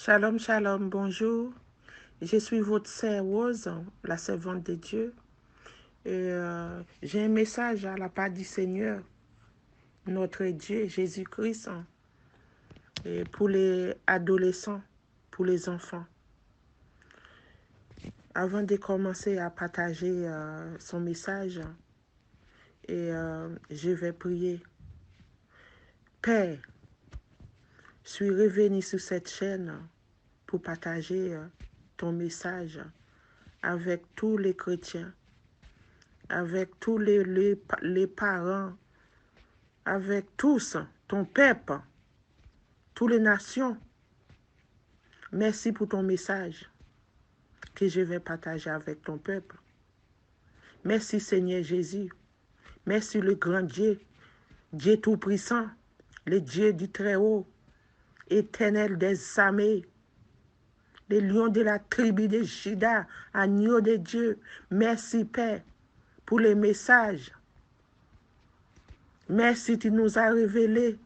Shalom, shalom, bonjour. Je suis votre sœur Rose, la servante de Dieu. Et j'ai un message à la part du Seigneur, notre Dieu, Jésus-Christ, et pour les adolescents, pour les enfants. Avant de commencer à partager son message, je vais prier. Père, je suis revenu sur cette chaîne pour partager ton message avec tous les chrétiens, avec tous les parents, avec tous, ton peuple, toutes les nations. Merci pour ton message que je vais partager avec ton peuple. Merci Seigneur Jésus. Merci le grand Dieu, Dieu Tout-Puissant, le Dieu du Très-Haut, éternel des armées, le lion de la tribu de Juda, agneau de Dieu. Merci Père pour les messages. Merci, tu nous as révélé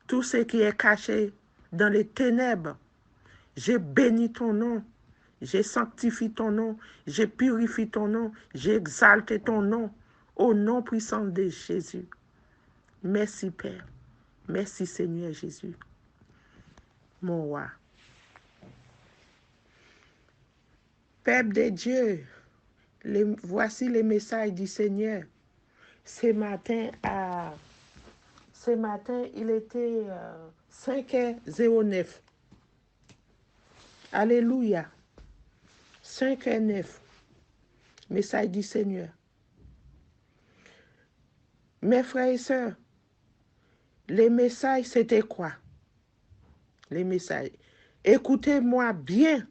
tout ce qui est caché dans les ténèbres. Je bénis ton nom, je sanctifie ton nom, je purifie ton nom, j'exalte ton nom, au nom puissant de Jésus. Merci Père, merci Seigneur Jésus, mon roi. Peuple de Dieu, voici les messages du Seigneur. Ce matin, il était 5h09. Alléluia. 5h09. Message du Seigneur. Mes frères et sœurs, les messages, c'était quoi? Les messages. Écoutez-moi bien.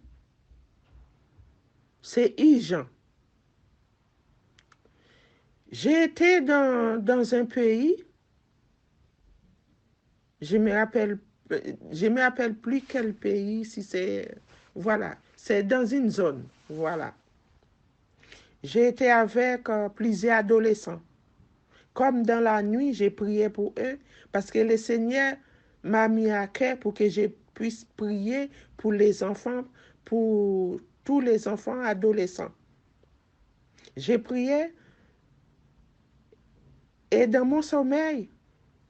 C'est Jean. J'ai été dans un pays, je me rappelle plus quel pays, si c'est, voilà, c'est dans une zone, voilà. J'ai été avec plusieurs adolescents. Comme dans la nuit, j'ai prié pour eux, parce que le Seigneur m'a mis à cœur pour que je puisse prier pour les enfants, pour tous les enfants adolescents. J'ai prié et dans mon sommeil,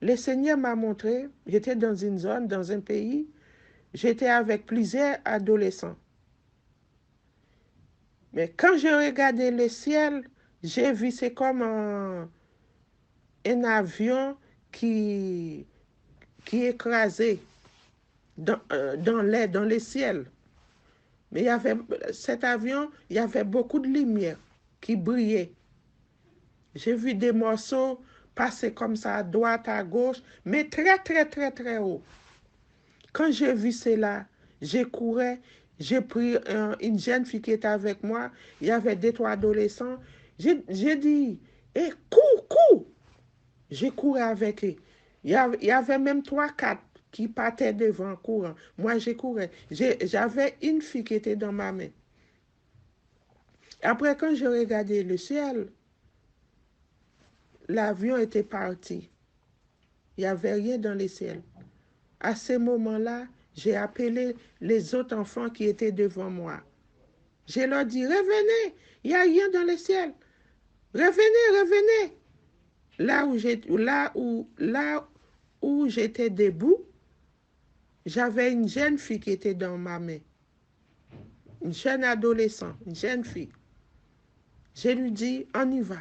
le Seigneur m'a montré, j'étais dans une zone, dans un pays, j'étais avec plusieurs adolescents. Mais quand je regardais le ciel, j'ai vu, c'est comme un avion qui écrasait dans l'air, dans le ciel. Mais cet avion, il y avait beaucoup de lumière qui brillait. J'ai vu des morceaux passer comme ça à droite, à gauche, mais très, très, très, très haut. Quand j'ai vu cela, j'ai couru, j'ai pris une jeune fille qui était avec moi, il y avait 2-3 adolescents. J'ai dit, eh, cours! J'ai couru avec eux. Il y avait même 3-4 qui partaient devant en courant. Moi, j'ai couru. J'avais une fille qui était dans ma main. Après, quand j'ai regardé le ciel, l'avion était parti. Il n'y avait rien dans le ciel. À ce moment-là, j'ai appelé les autres enfants qui étaient devant moi. Je leur dit, revenez, il n'y a rien dans le ciel. Revenez. Là où j'étais debout, j'avais une jeune fille qui était dans ma main. Une jeune adolescente, une jeune fille. Je lui dis, on y va.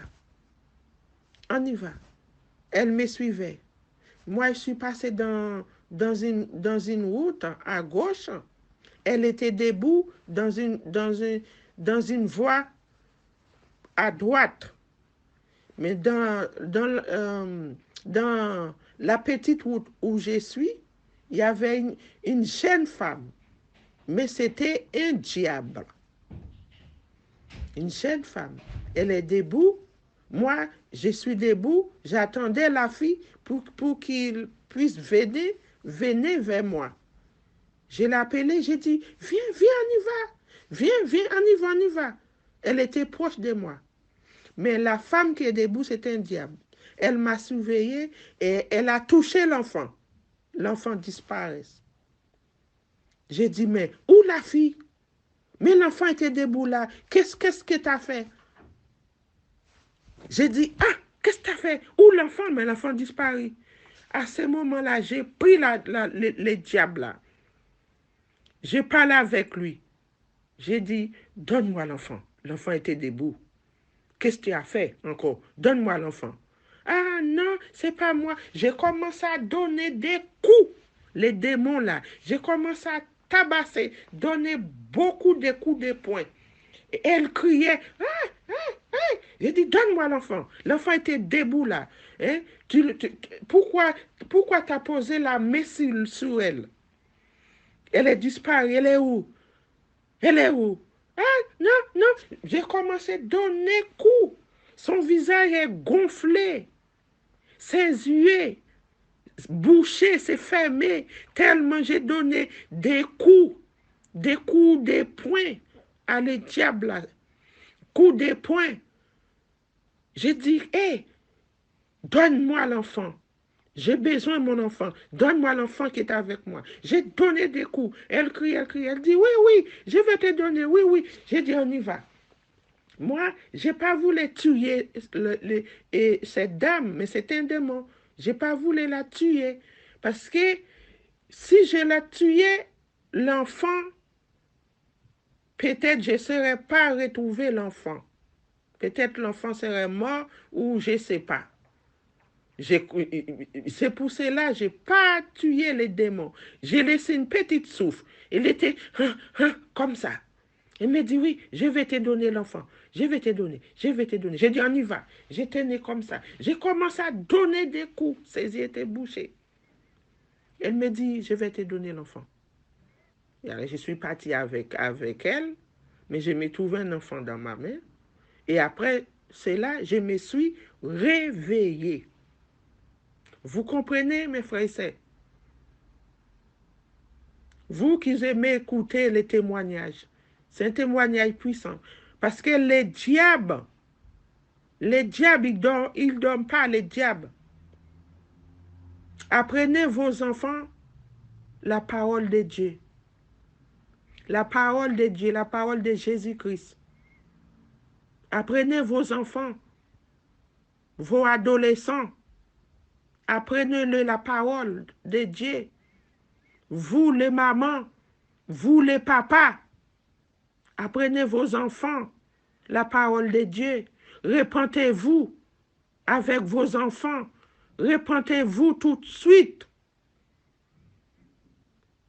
Elle me suivait. Moi, je suis passée dans une route à gauche. Elle était debout dans une voie à droite. Mais dans la petite route où je suis, il y avait une jeune femme. Mais c'était un diable. Une jeune femme. Elle est debout. Moi, je suis debout. J'attendais la fille pour qu'il puisse venir vers moi. Je l'ai appelée, j'ai dit, viens, on y va. Viens, on y va. Elle était proche de moi. Mais la femme qui est debout, c'était un diable. Elle m'a surveillée et elle a touché l'enfant. L'enfant disparaît. J'ai dit, mais où la fille? Mais l'enfant était debout là. Qu'est-ce que tu as fait? J'ai dit, ah, qu'est-ce que tu as fait? Où l'enfant? Mais l'enfant disparu. À ce moment-là, j'ai pris les diables là. J'ai parlé avec lui. J'ai dit, donne-moi l'enfant. L'enfant était debout. Qu'est-ce que tu as fait encore? Donne-moi l'enfant. Ah non, c'est pas moi. J'ai commencé à donner des coups. Les démons là. J'ai commencé à tabasser, donner beaucoup de coups de poing. Et elle criait, ah, ah, ah. J'ai dit, donne-moi l'enfant. L'enfant était debout là. Hein? Pourquoi tu as posé la main sur elle? Elle est disparue. Elle est où? Elle est où? Ah, non, non. J'ai commencé à donner coup. Son visage est gonflé. Ses yeux bouchés, c'est fermé. Tellement j'ai donné des coups, des poings à les diables. Coups de poing. J'ai dit, hé, donne-moi l'enfant. J'ai besoin de mon enfant. Donne-moi l'enfant qui est avec moi. J'ai donné des coups. Elle crie, elle crie. Elle dit, oui, oui, je vais te donner. Oui, oui. J'ai dit, on y va. Moi, je n'ai pas voulu tuer cette dame, mais c'est un démon. Je n'ai pas voulu la tuer. Parce que si je la tuais, l'enfant, peut-être je ne serais pas retrouvé l'enfant. Peut-être l'enfant serait mort ou je ne sais pas. C'est pour cela que je n'ai pas tué les démons. J'ai laissé une petite souffle. Il était comme ça. Il me dit, oui, je vais te donner l'enfant. Je vais te donner, je vais te donner. J'ai dit, on y va. J'étais né comme ça. J'ai commencé à donner des coups. Ses yeux étaient bouchés. Elle me dit, je vais te donner l'enfant. Je suis partie avec elle, mais je me trouvé un enfant dans ma main. Et après cela, je me suis réveillée. Vous comprenez, mes frères et sœurs? Vous qui aimez écouter les témoignages, c'est un témoignage puissant. Parce que les diables, ils ne dorment pas, les diables. Apprenez vos enfants la parole de Dieu. La parole de Dieu, la parole de Jésus-Christ. Apprenez vos enfants, vos adolescents. Apprenez-le la parole de Dieu. Vous les mamans, vous les papas, apprenez vos enfants la parole de Dieu. Repentez-vous avec vos enfants. Repentez-vous tout de suite.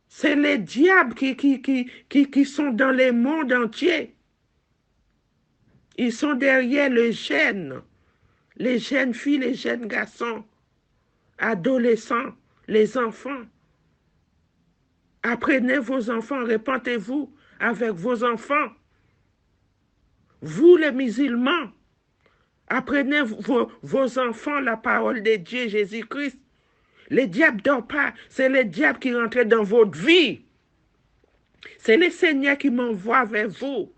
C'est les diables qui sont dans le monde entier. Ils sont derrière les jeunes filles, les jeunes garçons, adolescents, les enfants. Apprenez vos enfants, repentez-vous avec vos enfants. Vous les musulmans, apprenez vos enfants la parole de Dieu, Jésus-Christ. Les diables ne dorment pas, c'est les diables qui rentrent dans votre vie. C'est le Seigneur qui m'envoie vers vous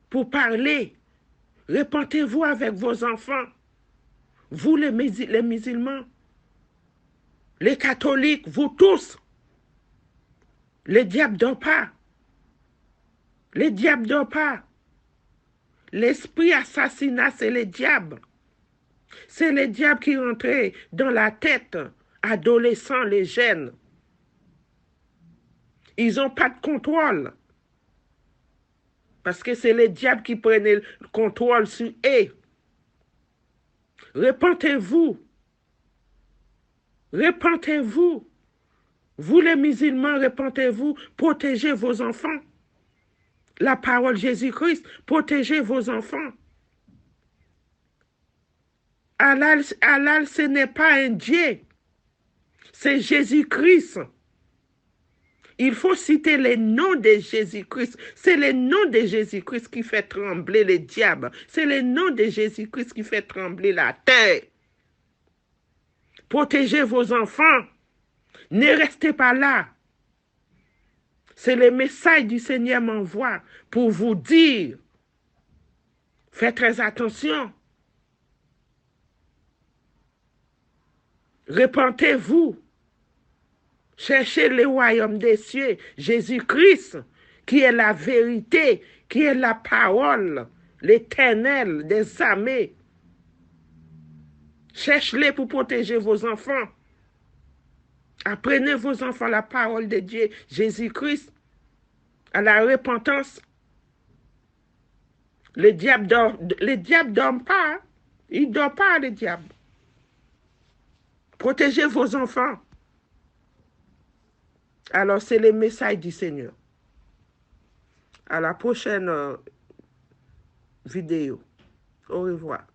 pour parler. Repentez-vous avec vos enfants. Vous les musulmans, les catholiques, vous tous. Les diables ne dorment pas. Les diables ne dorment pas. L'esprit assassinat, c'est les diables. C'est les diables qui rentrent dans la tête, adolescents, les jeunes. Ils n'ont pas de contrôle. Parce que c'est les diables qui prennent le contrôle sur eux. Repentez-vous. Repentez-vous. Vous les musulmans, repentez-vous. Protégez vos enfants. La parole Jésus-Christ, protégez vos enfants. Allah, ce n'est pas un Dieu. C'est Jésus-Christ. Il faut citer les noms de Jésus-Christ. C'est le nom de Jésus-Christ qui fait trembler les diables. C'est le nom de Jésus-Christ qui fait trembler la terre. Protégez vos enfants. Ne restez pas là. C'est le message du Seigneur m'envoie pour vous dire. Faites très attention. Repentez-vous. Cherchez le royaume des cieux, Jésus-Christ, qui est la vérité, qui est la parole, l'éternel des armées. Cherchez-les pour protéger vos enfants. Apprenez vos enfants la parole de Dieu, Jésus-Christ, à la repentance. Le diable dort pas. Il ne dort pas, le diable. Protégez vos enfants. Alors, c'est le message du Seigneur. À la prochaine vidéo. Au revoir.